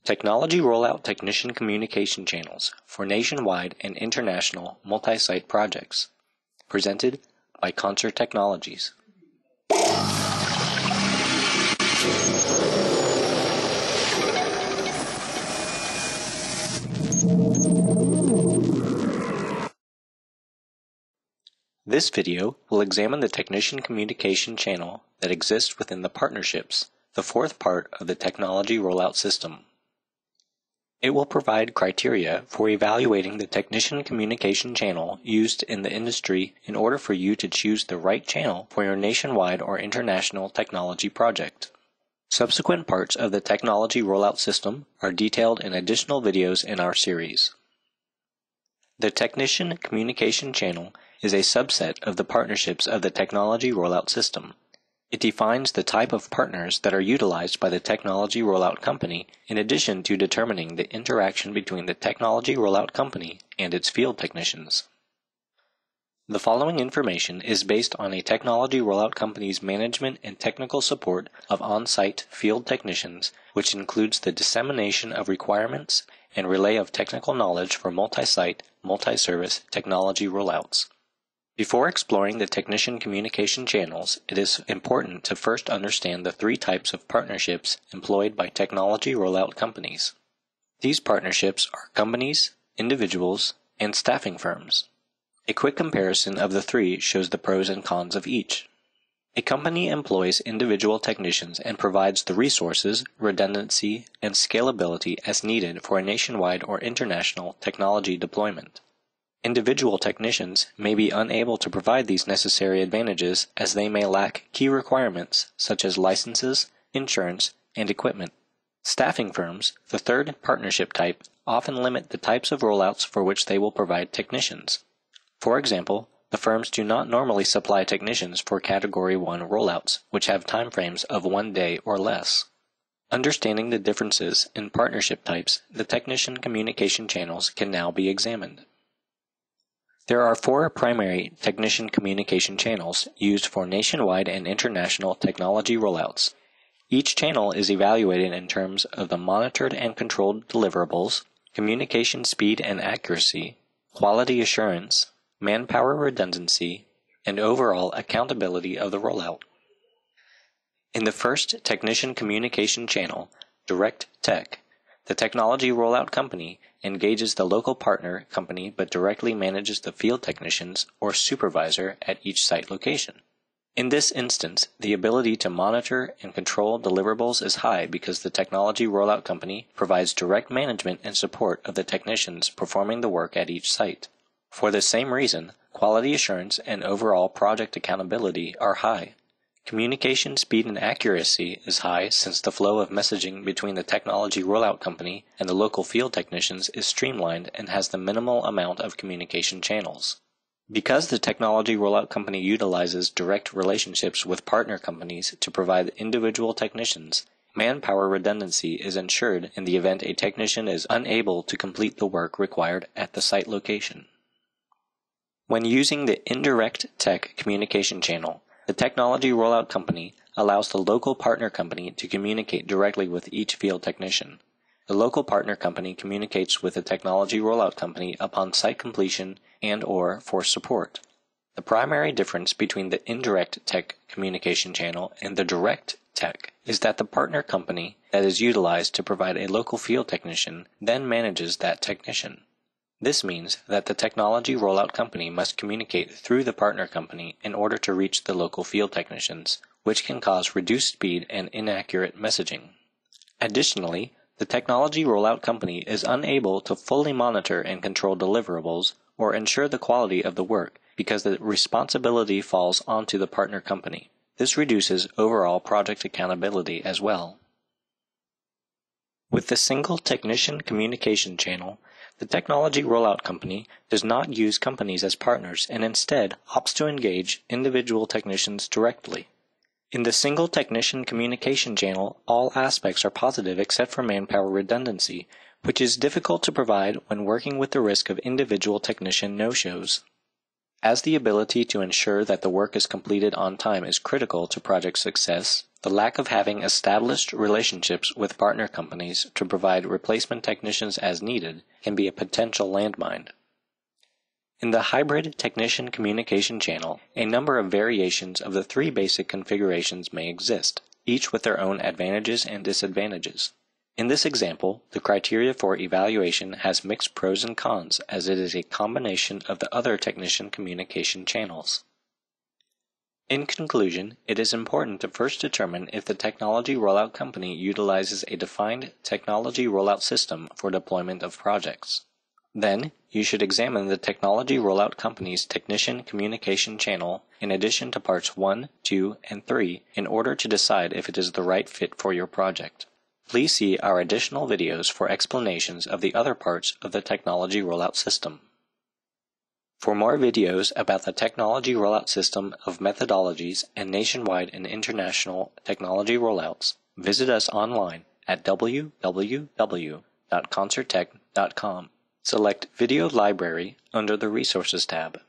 Technology Rollout Technician Communication Channels for Nationwide and International Multi-Site Projects. Presented by Concert Technologies. This video will examine the Technician Communication Channel that exists within the partnerships, the fourth part of the Technology Rollout System. It will provide criteria for evaluating the Technician Communication Channel used in the industry in order for you to choose the right channel for your nationwide or international technology project. Subsequent parts of the Technology Rollout System are detailed in additional videos in our series. The Technician Communication Channel is a subset of the partnerships of the Technology Rollout System. It defines the type of partners that are utilized by the Technology Rollout Company in addition to determining the interaction between the Technology Rollout Company and its field technicians. The following information is based on a Technology Rollout Company's management and technical support of on-site field technicians, which includes the dissemination of requirements and relay of technical knowledge for multi-site, multi-service technology rollouts. Before exploring the technician communication channels, it is important to first understand the three types of partnerships employed by technology rollout companies. These partnerships are companies, individuals, and staffing firms. A quick comparison of the three shows the pros and cons of each. A company employs individual technicians and provides the resources, redundancy, and scalability as needed for a nationwide or international technology deployment. Individual technicians may be unable to provide these necessary advantages as they may lack key requirements such as licenses, insurance, and equipment. Staffing firms, the third partnership type, often limit the types of rollouts for which they will provide technicians. For example, the firms do not normally supply technicians for Category 1 rollouts, which have timeframes of 1 day or less. Understanding the differences in partnership types, the technician communication channels can now be examined. There are four primary technician communication channels used for nationwide and international technology rollouts. Each channel is evaluated in terms of the monitored and controlled deliverables, communication speed and accuracy, quality assurance, manpower redundancy, and overall accountability of the rollout. In the first technician communication channel, Direct Tech, the Technology Rollout Company engages the local partner company but directly manages the field technicians or supervisor at each site location. In this instance, the ability to monitor and control deliverables is high because the Technology Rollout Company provides direct management and support of the technicians performing the work at each site. For the same reason, quality assurance and overall project accountability are high. Communication speed and accuracy is high since the flow of messaging between the Technology Rollout Company and the local field technicians is streamlined and has the minimal amount of communication channels. Because the Technology Rollout Company utilizes direct relationships with partner companies to provide individual technicians, manpower redundancy is ensured in the event a technician is unable to complete the work required at the site location. When using the Indirect Tech Communication Channel, the Technology Rollout Company allows the local partner company to communicate directly with each field technician. The local partner company communicates with the Technology Rollout Company upon site completion and/or for support. The primary difference between the Indirect Tech Communication Channel and the Direct Tech is that the partner company that is utilized to provide a local field technician then manages that technician. This means that the Technology Rollout Company must communicate through the partner company in order to reach the local field technicians, which can cause reduced speed and inaccurate messaging. Additionally, the Technology Rollout Company is unable to fully monitor and control deliverables or ensure the quality of the work because the responsibility falls onto the partner company. This reduces overall project accountability as well. With the single technician communication channel, the Technology Rollout Company does not use companies as partners and instead opts to engage individual technicians directly. In the single technician communication channel, all aspects are positive except for manpower redundancy, which is difficult to provide when working with the risk of individual technician no-shows. As the ability to ensure that the work is completed on time is critical to project success, the lack of having established relationships with partner companies to provide replacement technicians as needed can be a potential landmine. In the hybrid technician communication channel, a number of variations of the three basic configurations may exist, each with their own advantages and disadvantages. In this example, the criteria for evaluation has mixed pros and cons as it is a combination of the other technician communication channels. In conclusion, it is important to first determine if the technology rollout company utilizes a defined technology rollout system for deployment of projects. Then, you should examine the technology rollout company's technician communication channel in addition to parts 1, 2, and 3 in order to decide if it is the right fit for your project. Please see our additional videos for explanations of the other parts of the technology rollout system. For more videos about the technology rollout system of methodologies and nationwide and international technology rollouts, visit us online at www.concerttech.com. Select Video Library under the Resources tab.